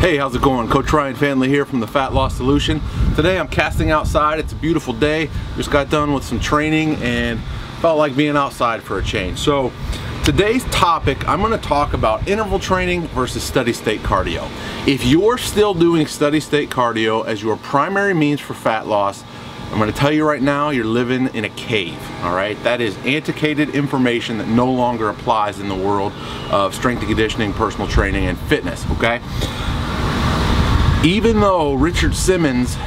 Hey, how's it going? Coach Ryan Fanley here from the Fat Loss Solution. Today I'm casting outside. It's a beautiful day. Just got done with some training and felt like being outside for a change. So today's topic, I'm going to talk about interval training versus steady state cardio. If you're still doing steady state cardio as your primary means for fat loss, I'm going to tell you right now, you're living in a cave, all right? That is antiquated information that no longer applies in the world of strength and conditioning, personal training, and fitness, okay? Even though Richard Simmons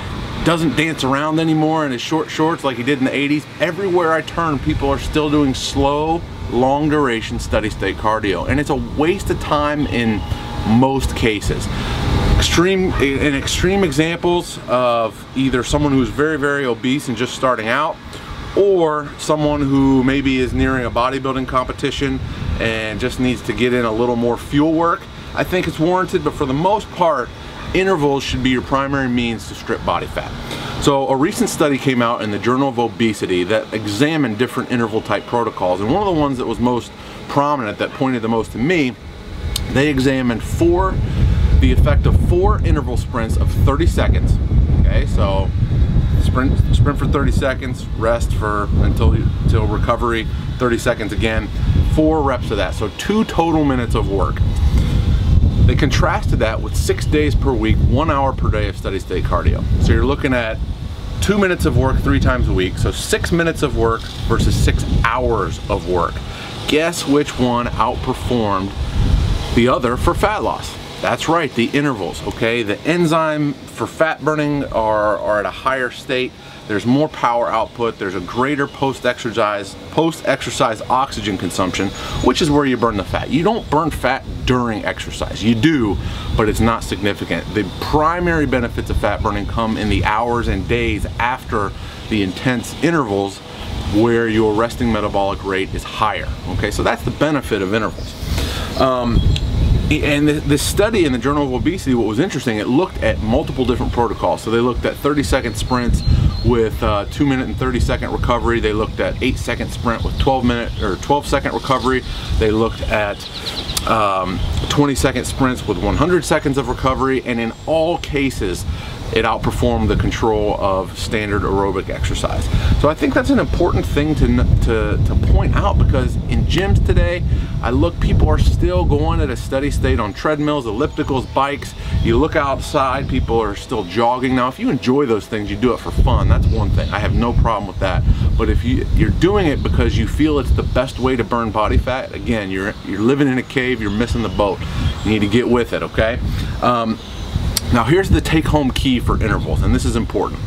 doesn't dance around anymore in his short shorts like he did in the 80s, everywhere I turn, people are still doing slow, long duration, steady state cardio. And it's a waste of time in most cases. Extreme examples of either someone who's very, very obese and just starting out, or someone who maybe is nearing a bodybuilding competition and just needs to get in a little more fuel work. I think it's warranted, but for the most part, intervals should be your primary means to strip body fat. So a recent study came out in the Journal of Obesity that examined different interval type protocols, and one of the ones that was most prominent, that pointed the most to me, they examined the effect of 4 interval sprints of 30 seconds. Okay, so sprint for 30 seconds, rest until recovery, 30 seconds again, 4 reps of that, so 2 total minutes of work. They contrasted that with 6 days per week, 1 hour per day of steady state cardio. So you're looking at 2 minutes of work 3 times a week, so 6 minutes of work versus 6 hours of work. Guess which one outperformed the other for fat loss? That's right, the intervals, okay? The enzyme for fat burning are at a higher state. There's more power output. There's a greater post-exercise oxygen consumption, which is where you burn the fat. You don't burn fat during exercise. You do, but it's not significant. The primary benefits of fat burning come in the hours and days after the intense intervals, where your resting metabolic rate is higher. Okay, so that's the benefit of intervals. And this study in the Journal of Obesity, what was interesting, it looked at multiple different protocols. So they looked at 30-second sprints with 2 minute and 30-second recovery. They looked at 8-second sprint with 12-second recovery. They looked at 20-second sprints with 100 seconds of recovery, and in all cases, it outperformed the control of standard aerobic exercise. So I think that's an important thing to point out, because in gyms today, people are still going at a steady state on treadmills, ellipticals, bikes. You look outside, people are still jogging. Now, if you enjoy those things, you do it for fun, that's one thing. I have no problem with that. But if you're doing it because you feel it's the best way to burn body fat, again, you're living in a cave, you're missing the boat. You need to get with it, okay? Now here's the take-home key for intervals, and this is important.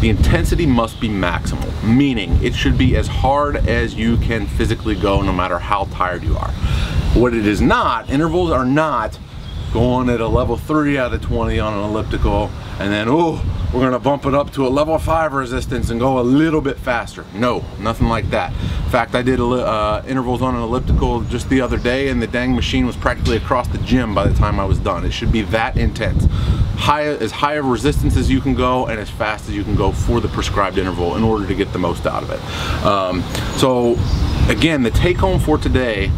The intensity must be maximal, meaning it should be as hard as you can physically go, no matter how tired you are. What it is not, intervals are not going at a level 3 out of 20 on an elliptical, and then, oh, we're gonna bump it up to a level 5 resistance and go a little bit faster. No, nothing like that. In fact, I did intervals on an elliptical just the other day, and the dang machine was practically across the gym by the time I was done. It should be that intense. As high of resistance as you can go and as fast as you can go for the prescribed interval in order to get the most out of it. So again, the take home for today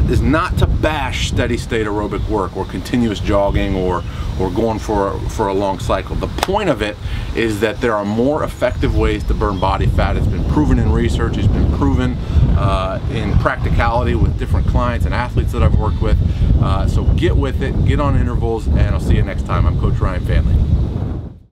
is not to bash steady state aerobic work or continuous jogging or going for a long cycle. The point of it is that there are more effective ways to burn body fat. It's been proven in research, it's been proven in practicality with different clients and athletes that I've worked with. So get with it, get on intervals, and I'll see you next time. I'm Coach Ryan Fanley.